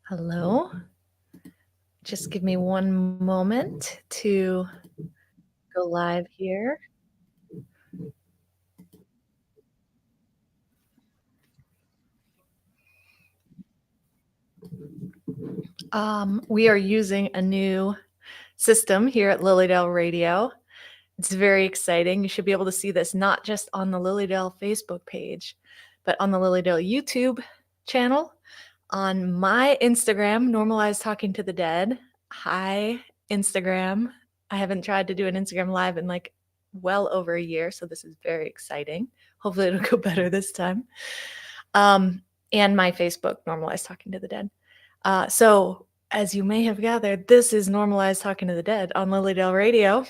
Hello. Just give me one moment to go live here. We are using a new system here at Lilydale Radio. It's very exciting. You should be able to see this not just on the Lilydale Facebook page, but on the Lilydale YouTube channel, on my Instagram, Normalize Talking to the Dead. Hi, Instagram. I haven't tried to do an Instagram live in like well over a year, so this is very exciting. Hopefully it'll go better this time. And my Facebook, Normalize Talking to the Dead. So as you may have gathered, this is Normalize Talking to the Dead on Lilydale Radio.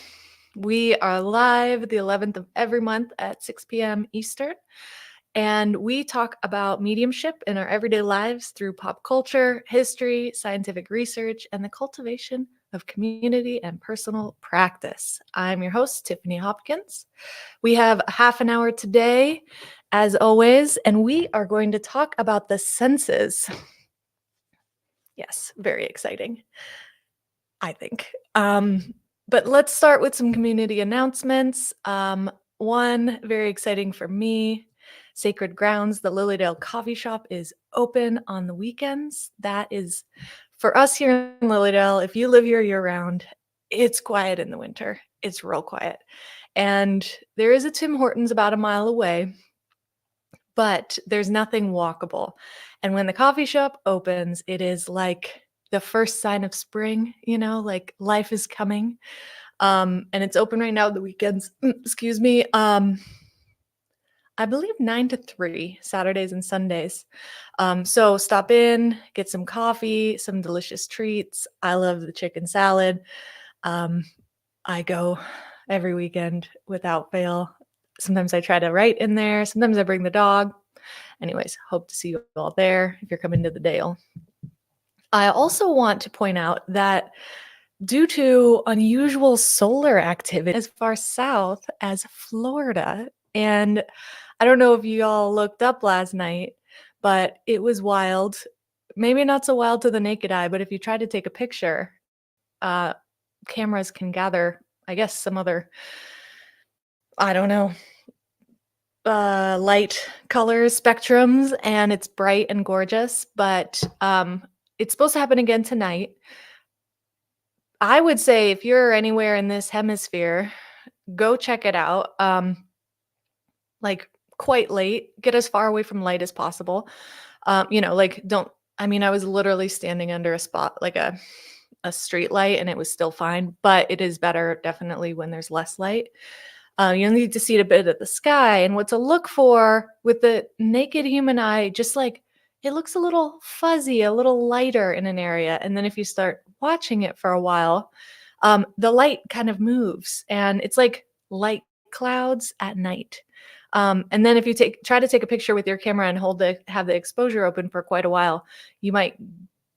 We are live the 11th of every month at 6 p.m. Eastern. And we talk about mediumship in our everyday lives through pop culture, history, scientific research, and the cultivation of community and personal practice. I'm your host, Tiffany Hopkins. We have a half an hour today, as always, and we are going to talk about the senses. Yes, very exciting, I think. But let's start with some community announcements. One very exciting for me, Sacred Grounds, the Lilydale Coffee Shop is open on the weekends. That is for us here in Lilydale. If you live here year round, it's quiet in the winter. It's real quiet. And there is a Tim Hortons about a mile away, but there's nothing walkable. And when the coffee shop opens, it is like the first sign of spring, like life is coming. And it's open right now the weekends. Excuse me. I believe 9 to 3, Saturdays and Sundays. So stop in, get some coffee, some delicious treats. I love the chicken salad. I go every weekend without fail. Sometimes I try to write in there. Sometimes I bring the dog. Anyways, hope to see you all there if you're coming to the Dale. I also want to point out that due to unusual solar activity as far south as Florida, and I don't know if you all looked up last night, but it was wild. Maybe not so wild to the naked eye, but if you try to take a picture, cameras can gather, I guess, some other, I don't know, light colors, spectrums, and it's bright and gorgeous, but it's supposed to happen again tonight. I would say if you're anywhere in this hemisphere, go check it out. Like quite late, get as far away from light as possible. I was literally standing under a spot, like a street light, and it was still fine, but it is better definitely when there's less light. You'll need to see a bit of the sky, and what to look for with the naked human eye, just like it looks a little fuzzy, a little lighter in an area. And then if you start watching it for a while, the light kind of moves, and it's like light clouds at night. And then if you try to take a picture with your camera and have the exposure open for quite a while, you might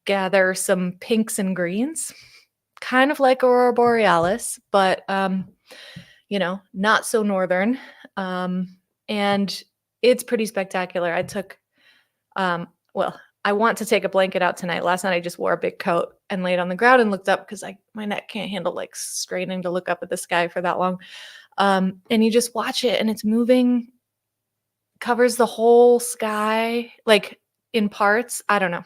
gather some pinks and greens, kind of like Aurora Borealis, but not so northern. And it's pretty spectacular. I want to take a blanket out tonight. Last night I just wore a big coat and laid on the ground and looked up because my neck can't handle like straining to look up at the sky for that long. And you just watch it and it's moving, covers the whole sky, like in parts. I don't know.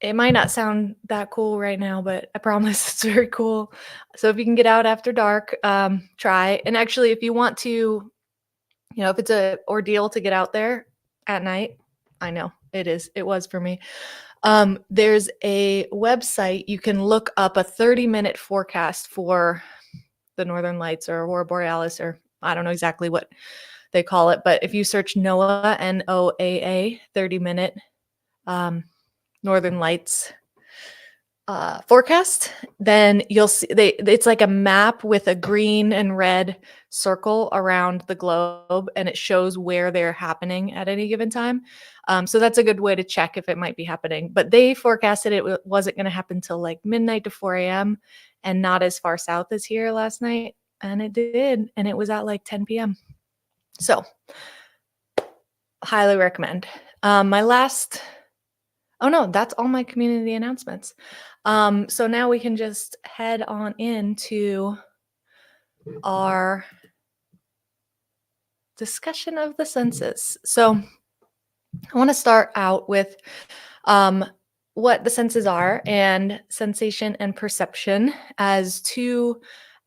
It might not sound that cool right now, but I promise it's very cool. So if you can get out after dark, try. And actually, if you want to, if it's an ordeal to get out there at night, I know it is. It was for me. There's a website. You can look up a 30-minute forecast for the Northern Lights or Aurora Borealis, or I don't know exactly what they call it. But if you search NOAA, NOAA, 30-minute Northern Lights forecast, then you'll see it's like a map with a green and red circle around the globe, and it shows where they're happening at any given time. So that's a good way to check if it might be happening. But they forecasted it wasn't going to happen till like midnight to 4 a.m. and not as far south as here last night. And it did. And it was at like 10 p.m. So highly recommend. My last Oh no, that's all my community announcements. So now we can just head on into our discussion of the senses. So I want to start out with um, what the senses are and sensation and perception as two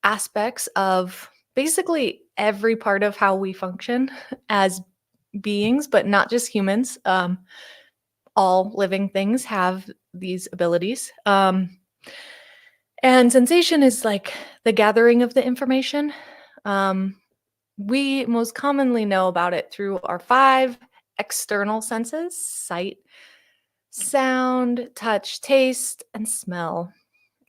aspects of basically every part of how we function as beings, but not just humans. All living things have these abilities. And sensation is like the gathering of the information. Um, we most commonly know about it through our five external senses: sight, sound, touch, taste, and smell.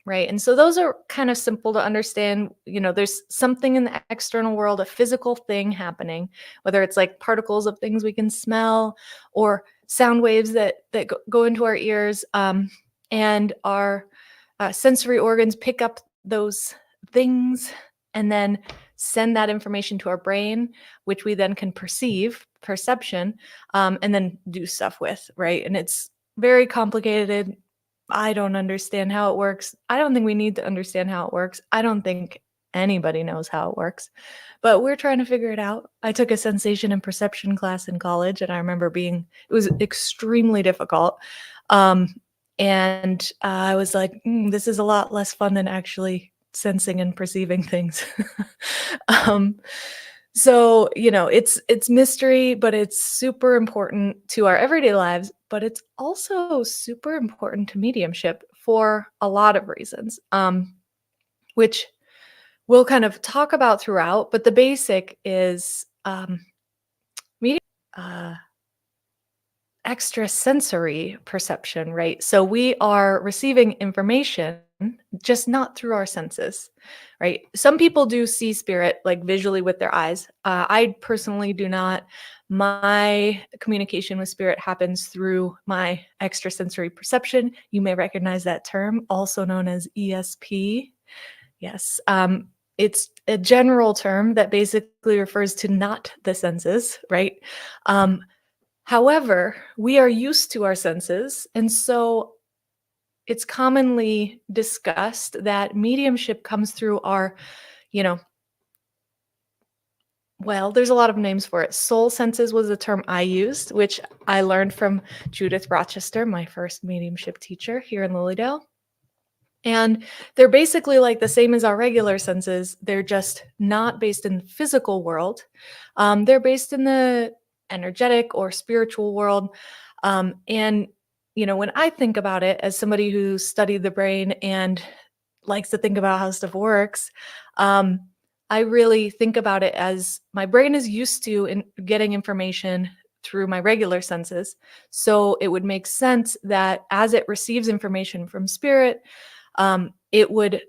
Right. And so those are kind of simple to understand. There's something in the external world, a physical thing happening, whether it's like particles of things we can smell or sound waves that go into our ears. And our sensory organs pick up those things and then send that information to our brain, which we then can perception, and then do stuff with. Right. And it's very complicated. I don't understand how it works. I don't think we need to understand how it works. I don't think anybody knows how it works, but we're trying to figure it out. I took a sensation and perception class in college, and I remember it was extremely difficult. And I was like, this is a lot less fun than actually sensing and perceiving things. um, so, it's mystery, but it's super important to our everyday lives, but it's also super important to mediumship for a lot of reasons, which we'll kind of talk about throughout. But the basic is medium uh, extrasensory perception, right? So we are receiving information, just not through our senses, right? Some people do see spirit like visually with their eyes. I personally do not. My communication with spirit happens through my extrasensory perception. You may recognize that term, also known as ESP. Yes. It's a general term that basically refers to not the senses, right? However, we are used to our senses, and so it's commonly discussed that mediumship comes through our, you know, well, there's a lot of names for it. Soul senses was the term I used, which I learned from Judith Rochester, my first mediumship teacher here in Lilydale. And they're basically like the same as our regular senses. They're just not based in the physical world. They're based in the energetic or spiritual world. And, when I think about it as somebody who studied the brain and likes to think about how stuff works, um, I really think about it as my brain is used to getting information through my regular senses. So it would make sense that as it receives information from spirit, it would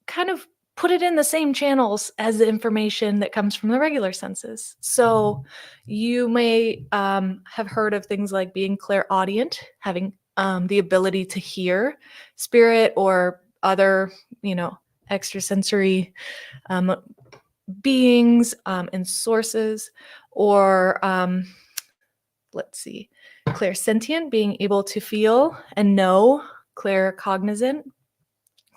kind of put it in the same channels as the information that comes from the regular senses. So you may have heard of things like being clairaudient, having the ability to hear spirit or other, extrasensory um, beings and sources, or let's see, clairsentient, being able to feel and know, claircognizant,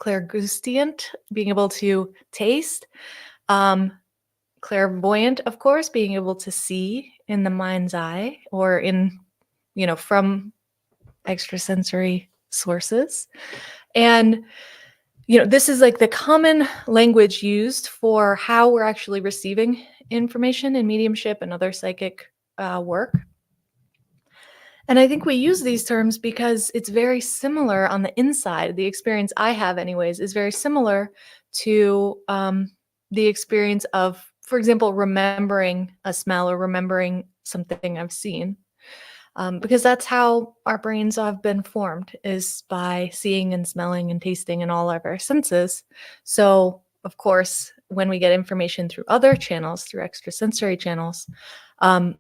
clairgustient, being able to taste, um, clairvoyant, of course, being able to see in the mind's eye or from extrasensory sources. And, this is like the common language used for how we're actually receiving information in mediumship and other psychic work. And I think we use these terms because it's very similar on the inside. The experience I have, anyways, is very similar to the experience of, for example, remembering a smell or remembering something I've seen. Because that's how our brains have been formed, is by seeing and smelling and tasting and all of our senses. So, of course, when we get information through other channels, through extrasensory channels, um,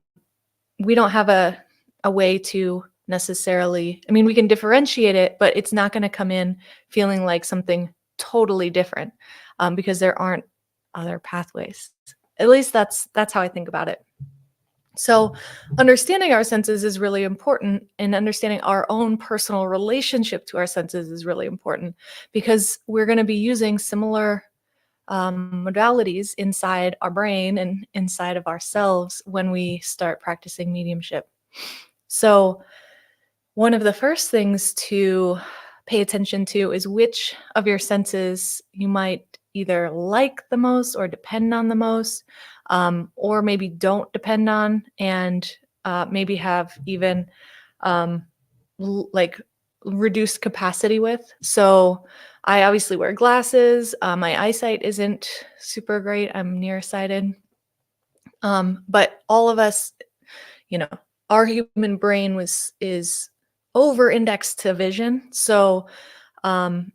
we don't have a way to necessarily, we can differentiate it, but it's not going to come in feeling like something totally different, because there aren't other pathways. At least that's how I think about it. So, understanding our senses is really important, and understanding our own personal relationship to our senses is really important because we're going to be using similar modalities inside our brain and inside of ourselves when we start practicing mediumship. So, one of the first things to pay attention to is which of your senses you might either like the most or depend on the most, or maybe don't depend on, and maybe have even um, like reduced capacity with. So I obviously wear glasses. My eyesight isn't super great. I'm nearsighted. But all of us, you know, our human brain was is over indexed to vision. So um,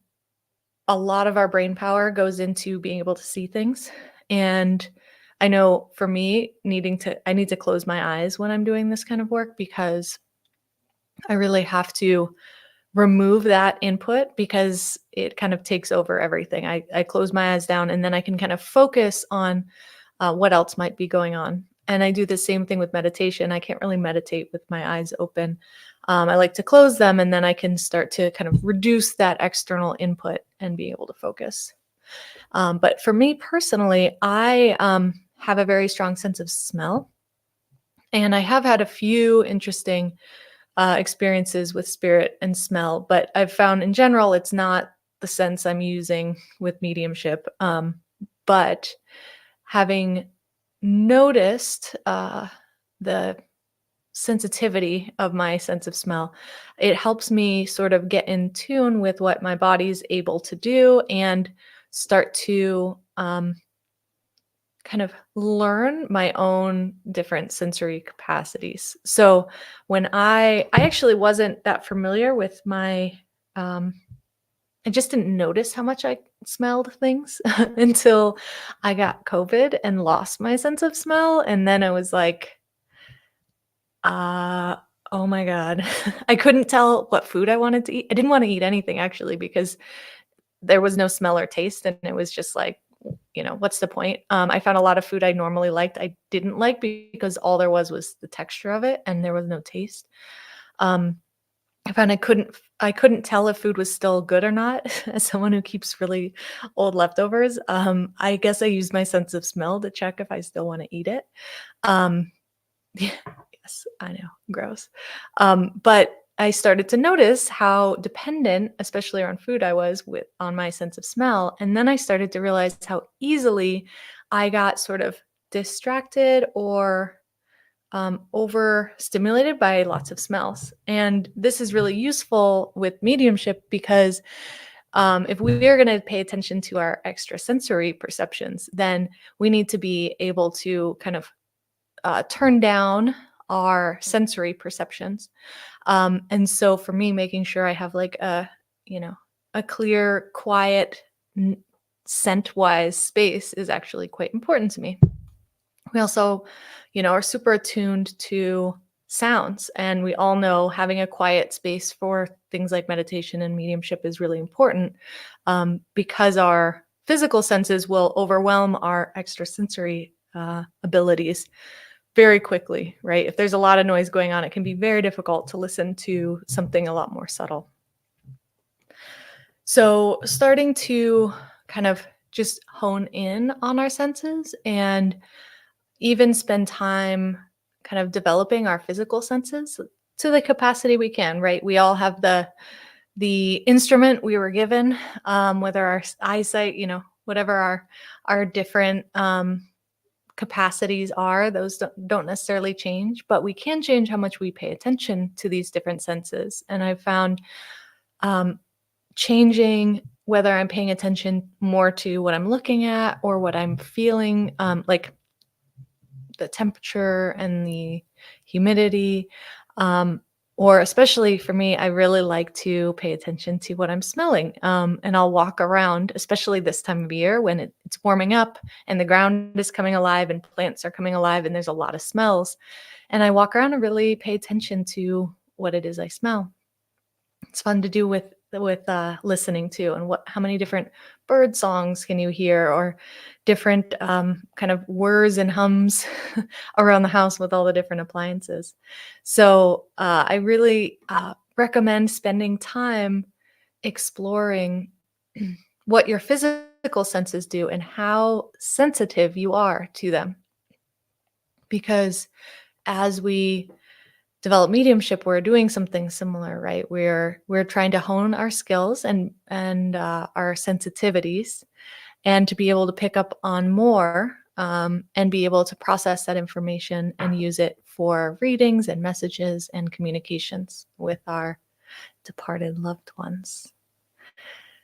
a lot of our brain power goes into being able to see things. And I know for me, I need to close my eyes when I'm doing this kind of work because I really have to remove that input because it kind of takes over everything. I close my eyes down and then I can kind of focus on what else might be going on. And I do the same thing with meditation. I can't really meditate with my eyes open. I like to close them and then I can start to kind of reduce that external input and be able to focus. But for me personally, I have a very strong sense of smell. And I have had a few interesting experiences with spirit and smell, but I've found in general it's not the sense I'm using with mediumship. But having noticed the sensitivity of my sense of smell, it helps me sort of get in tune with what my body's able to do and start to kind of learn my own different sensory capacities. So when I actually wasn't that familiar with my um I just didn't notice how much I smelled things until I got COVID and lost my sense of smell, and then I was like, uh oh my god. I couldn't tell what food I wanted to eat. I didn't want to eat anything actually because there was no smell or taste, and it was just like, what's the point? I found a lot of food I normally liked I didn't like because all there was the texture of it and there was no taste. Um, I found I couldn't tell if food was still good or not. As someone who keeps really old leftovers, I guess I used my sense of smell to check if I still want to eat it. Um, yeah, yes, I know, gross. But I started to notice how dependent, especially on food, I was with on my sense of smell, and then I started to realize how easily I got sort of distracted or overstimulated by lots of smells. And this is really useful with mediumship because if we are going to pay attention to our extrasensory perceptions, then we need to be able to kind of turn down our sensory perceptions. And so for me, making sure I have like you know, a clear, quiet, scent wise space is actually quite important to me. We also, are super attuned to sounds. And we all know having a quiet space for things like meditation and mediumship is really important because our physical senses will overwhelm our extrasensory abilities very quickly, right? If there's a lot of noise going on, it can be very difficult to listen to something a lot more subtle. So, starting to kind of just hone in on our senses and even spend time kind of developing our physical senses to the capacity we can, right? We all have the instrument we were given, whether our eyesight, whatever our different capacities are, those don't necessarily change, but we can change how much we pay attention to these different senses. And I've found um, changing whether I'm paying attention more to what I'm looking at or what I'm feeling, like the temperature and the humidity. Um, or especially for me, I really like to pay attention to what I'm smelling. And I'll walk around, especially this time of year when it's warming up and the ground is coming alive and plants are coming alive and there's a lot of smells. And I walk around and really pay attention to what it is I smell. It's fun to do with listening to, and how many different bird songs can you hear, or different kind of whirs and hums around the house with all the different appliances. So I really recommend spending time exploring what your physical senses do and how sensitive you are to them. Because as we develop mediumship, we're doing something similar, right? We're trying to hone our skills and our sensitivities, and to be able to pick up on more, and be able to process that information and use it for readings and messages and communications with our departed loved ones.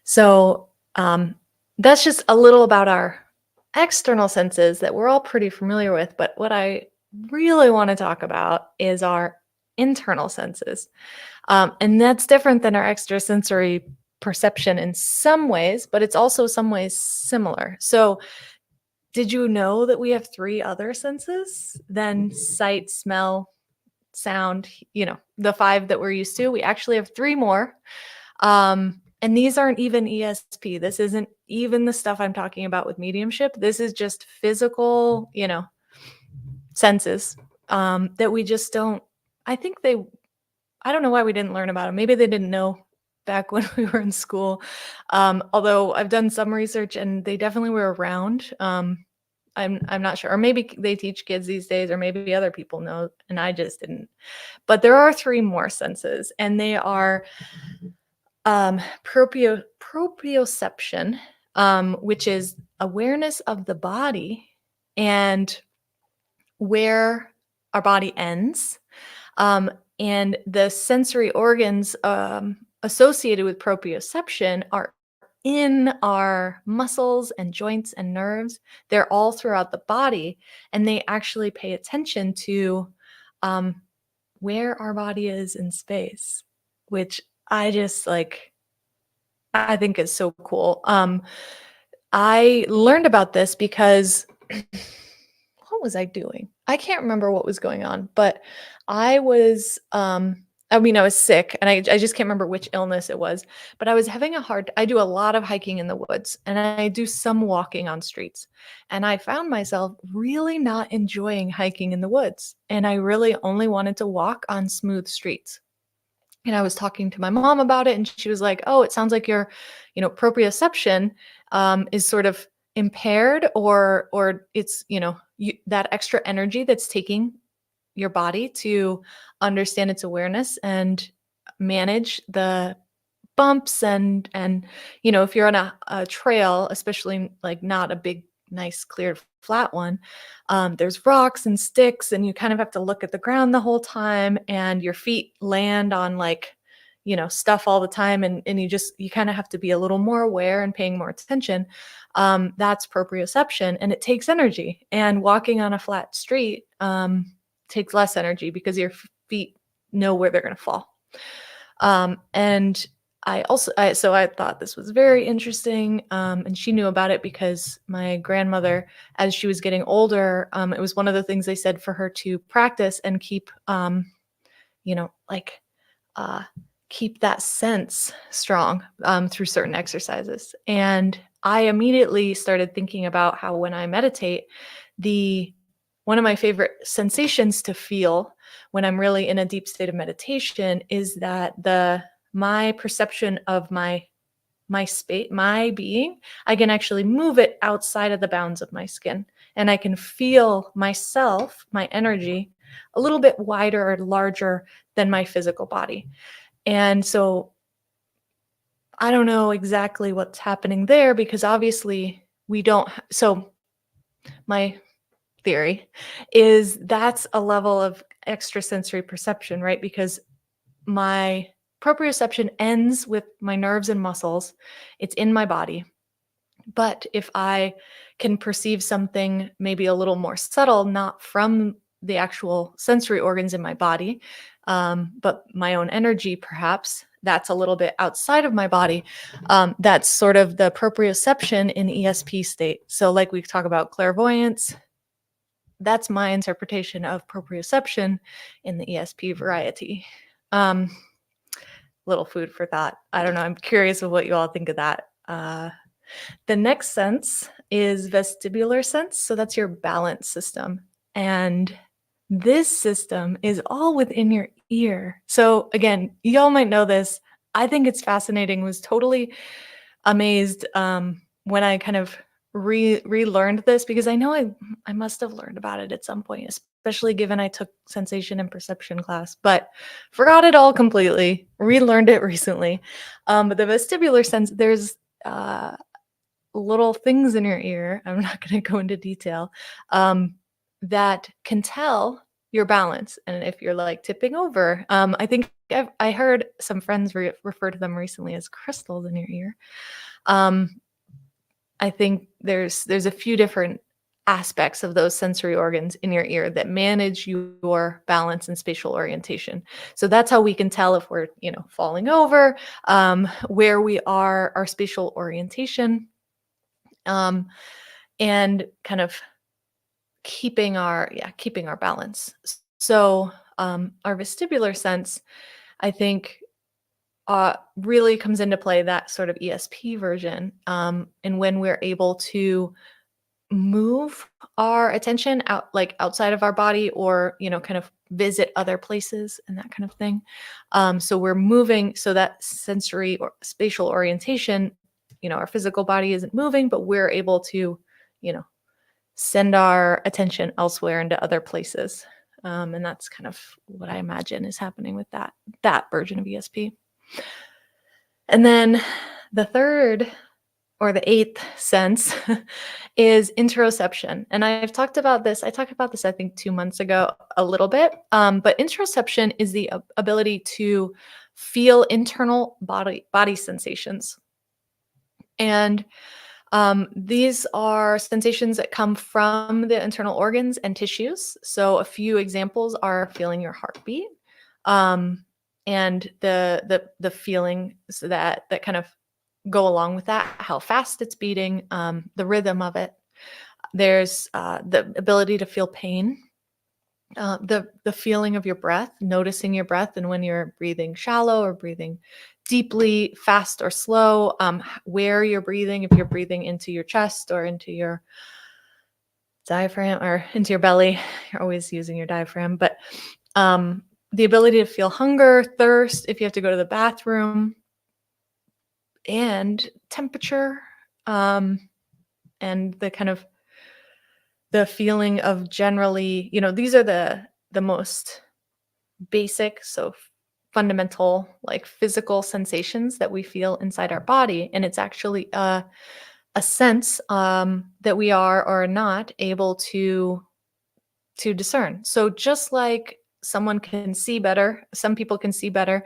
So that's just a little about our external senses that we're all pretty familiar with. But what I really want to talk about is our internal senses. And that's different than our extrasensory perception in some ways, but it's also some ways similar. So, did you know that we have three other senses than sight, smell, sound? The five that we're used to. We actually have three more. And these aren't even ESP. This isn't even the stuff I'm talking about with mediumship. This is just physical, senses that we just don't. I think I don't know why we didn't learn about them. Maybe they didn't know back when we were in school. Although I've done some research and they definitely were around. I'm not sure. Or maybe they teach kids these days, or maybe other people know and I just didn't. But there are three more senses, and they are proprioception, which is awareness of the body and where our body ends. And the sensory organs associated with proprioception are in our muscles and joints and nerves. They're all throughout the body, and they actually pay attention to where our body is in space, which I just I think is so cool. I learned about this because what was I doing? I can't remember what was going on, but I was I was sick, and I just can't remember which illness it was, but I was having I do a lot of hiking in the woods, and I do some walking on streets. And I found myself really not enjoying hiking in the woods, and I really only wanted to walk on smooth streets. And I was talking to my mom about it, and she was like, "Oh, it sounds like your, proprioception is sort of impaired, or it's, that extra energy that's taking your body to understand its awareness and manage the bumps and if you're on a trail, especially like not a big nice cleared flat one, there's rocks and sticks, and you kind of have to look at the ground the whole time, and your feet land on stuff all the time, and you kind of have to be a little more aware and paying more attention. That's proprioception, and it takes energy, and walking on a flat street takes less energy because your feet know where they're going to fall. And so I thought this was very interesting. And she knew about it because my grandmother, as she was getting older, it was one of the things they said for her to practice and keep, uh, keep that sense strong through certain exercises. And I immediately started thinking about how when I meditate, one of my favorite sensations to feel when I'm really in a deep state of meditation is that my perception of my space, my being, I can actually move it outside of the bounds of my skin, and I can feel myself, my energy, a little bit wider or larger than my physical body. And so I don't know exactly what's happening there, because obviously we don't. So my theory is that's a level of extrasensory perception, right? Because my proprioception ends with my nerves and muscles. It's in my body. But if I can perceive something maybe a little more subtle, not from the actual sensory organs in my body, but my own energy, perhaps, that's a little bit outside of my body. That's sort of the proprioception in ESP state. So like we talk about clairvoyance, that's my interpretation of proprioception in the ESP variety. little food for thought. I don't know. I'm curious of what you all think of that. The next sense is vestibular sense. So that's your balance system. And this system is all within your ear. So again, y'all might know this. I think it's fascinating. Was totally amazed when I kind of relearned this, because I know I must have learned about it at some point, especially given I took sensation and perception class, but forgot it all completely. Relearned it recently. But the vestibular sense, there's little things in your ear. I'm not going to go into detail, that can tell your balance and if you're like tipping over. I think I heard some friends refer to them recently as crystals in your ear. I think there's a few different aspects of those sensory organs in your ear that manage your balance and spatial orientation. So that's how we can tell if we're, falling over, where we are, our spatial orientation, and kind of keeping our balance. So our vestibular sense, I think, really comes into play, that sort of ESP version, and when we're able to move our attention out, like outside of our body, or kind of visit other places and that kind of thing. So we're moving, so that sensory or spatial orientation, our physical body isn't moving, but we're able to send our attention elsewhere into other places. And that's kind of what I imagine is happening with that version of ESP. And then the third, or the eighth sense, is interoception. And I talked about this, I think 2 months ago a little bit. But interoception is the ability to feel internal body sensations. And these are sensations that come from the internal organs and tissues. So a few examples are feeling your heartbeat, and the feelings that kind of go along with that, how fast it's beating, the rhythm of it. There's the ability to feel pain, the feeling of your breath, noticing your breath, and when you're breathing shallow or breathing deeply, fast or slow, where you're breathing, if you're breathing into your chest or into your diaphragm or into your belly. You're always using your diaphragm. But the ability to feel hunger, thirst, if you have to go to the bathroom, and temperature, and the kind of the feeling of generally, these are the most basic, so fundamental, like physical sensations that we feel inside our body. And it's actually a sense that we are or are not able to discern. So just like someone can see better, some people can see better,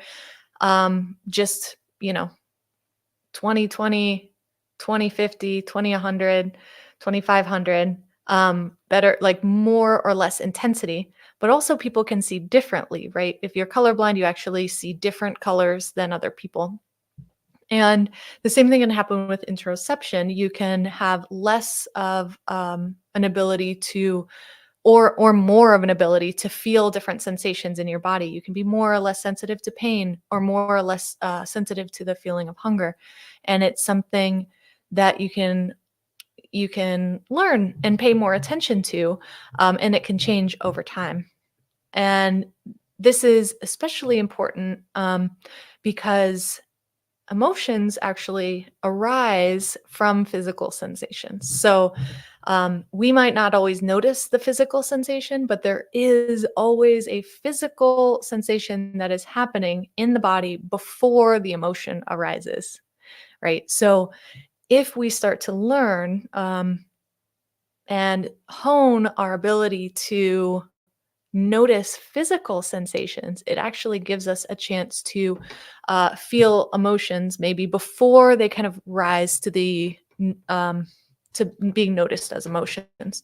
just 20/20, 20/50, 20/100, 25/100, better, like more or less intensity. But also people can see differently, right? If you're colorblind, you actually see different colors than other people. And the same thing can happen with interoception. You can have less of an ability to, or more of an ability to feel different sensations in your body. You can be more or less sensitive to pain, or more or less sensitive to the feeling of hunger. And it's something that you can learn and pay more attention to, and it can change over time. And this is especially important because emotions actually arise from physical sensations. So we might not always notice the physical sensation, but there is always a physical sensation that is happening in the body before the emotion arises, right? So if we start to learn and hone our ability to notice physical sensations, it actually gives us a chance to feel emotions maybe before they kind of rise to the to being noticed as emotions.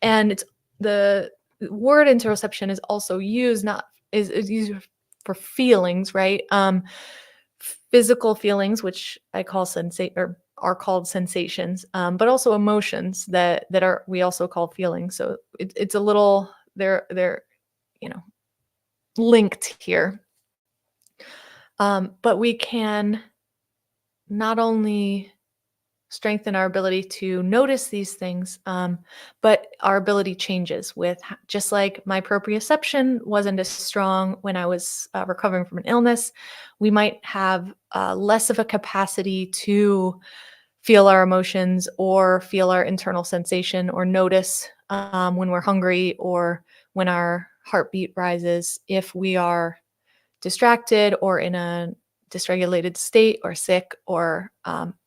And it's the word interoception is also used, not is used for feelings, right? Physical feelings, which I call or are called sensations, but also emotions that are we also call feelings. So it's a little, they're linked here. But we can not only strengthen our ability to notice these things, but our ability changes with just like my proprioception wasn't as strong when I was recovering from an illness. We might have less of a capacity to feel our emotions or feel our internal sensation or notice when we're hungry or when our heartbeat rises if we are distracted or in a dysregulated state or sick or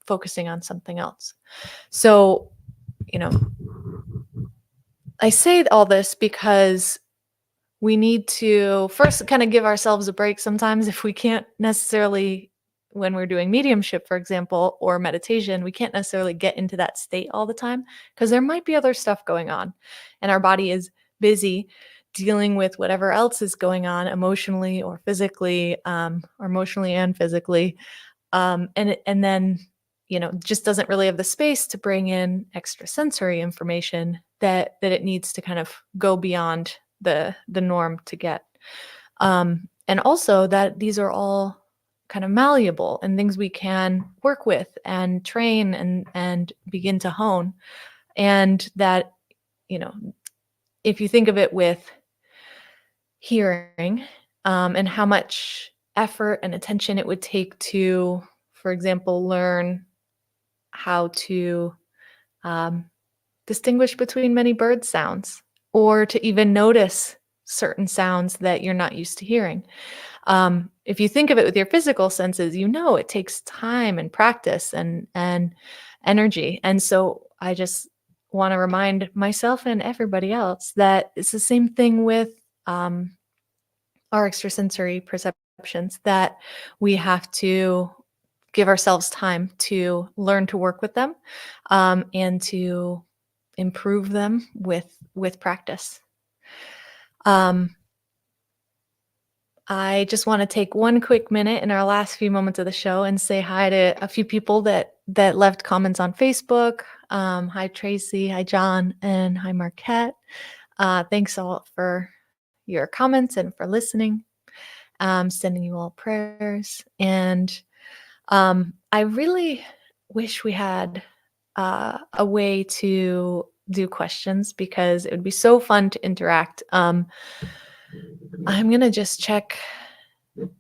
focusing on something else. So, you know, I say all this because we need to first kind of give ourselves a break sometimes if we can't necessarily, when we're doing mediumship, for example, or meditation, we can't necessarily get into that state all the time because there might be other stuff going on and our body is busy dealing with whatever else is going on emotionally or physically, or emotionally and physically. And then just doesn't really have the space to bring in extrasensory information that it needs to kind of go beyond the norm to get. And also that these are all kind of malleable and things we can work with and train and begin to hone. And that, you know, if you think of it with hearing, and how much effort and attention it would take to, for example, learn how to um, distinguish between many bird sounds or to even notice certain sounds that you're not used to hearing. If you think of it with your physical senses, it takes time and practice and energy. And so I just want to remind myself and everybody else that it's the same thing with um, our extrasensory perceptions, that we have to give ourselves time to learn to work with them, and to improve them with practice. Um, I just want to take one quick minute in our last few moments of the show and say hi to a few people that left comments on Facebook. Hi Tracy, hi John, and hi Marquette. Thanks all for your comments and for listening. Sending you all prayers. And I really wish we had a way to do questions because it would be so fun to interact. I'm gonna just check.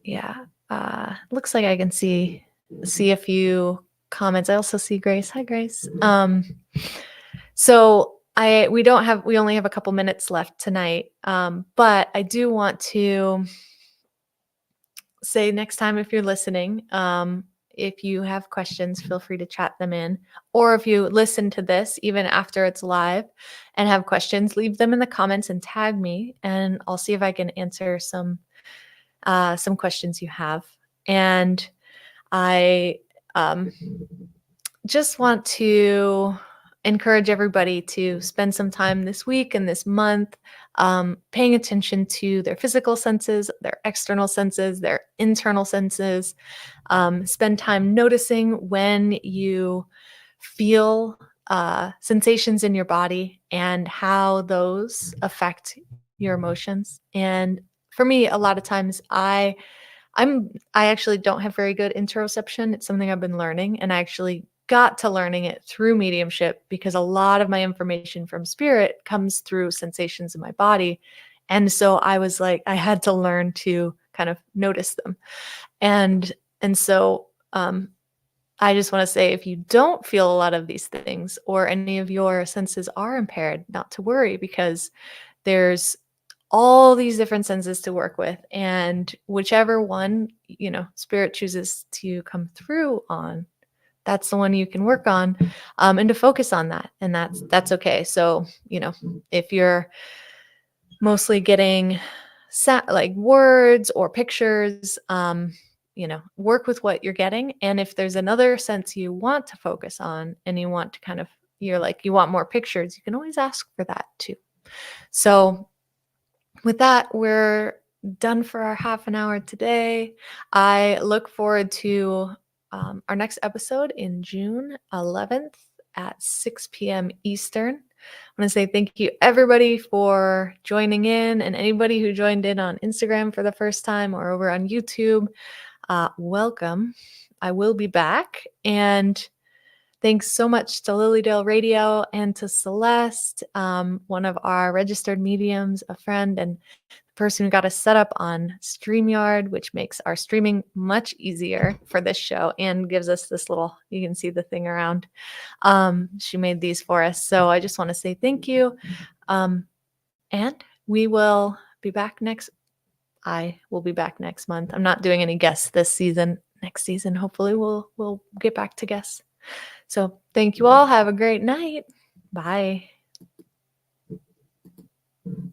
Yeah, looks like I can see a few comments. I also see Grace. Hi, Grace. So we only have a couple minutes left tonight, but I do want to say next time if you're listening, if you have questions, feel free to chat them in. Or if you listen to this even after it's live and have questions, leave them in the comments and tag me, and I'll see if I can answer some questions you have. And I just want to encourage everybody to spend some time this week and this month paying attention to their physical senses, their external senses, their internal senses. Spend time noticing when you feel sensations in your body and how those affect your emotions. And for me, a lot of times I actually don't have very good interoception. It's something I've been learning, and I actually got to learning it through mediumship because a lot of my information from spirit comes through sensations in my body. And so I was like, I had to learn to kind of notice them. And so I just want to say, if you don't feel a lot of these things or any of your senses are impaired, not to worry, because there's all these different senses to work with, and whichever one spirit chooses to come through on, that's the one you can work on, and to focus on that, and that's okay. So if you're mostly getting like words or pictures, work with what you're getting. And if there's another sense you want to focus on and you want to kind of, you want more pictures, you can always ask for that too. So with that, we're done for our half an hour today. I look forward to our next episode in June 11th at 6 p.m. Eastern. I want to say thank you, everybody, for joining in, and anybody who joined in on Instagram for the first time or over on YouTube. welcome. I will be back. And thanks so much to Lilydale Radio and to Celeste, one of our registered mediums, a friend, and the person who got us set up on StreamYard, which makes our streaming much easier for this show and gives us this little, you can see the thing around. She made these for us. So I just want to say thank you. And we will be back I will be back next month. I'm not doing any guests this season. Next season, hopefully we'll get back to guests. So thank you all. Have a great night. Bye.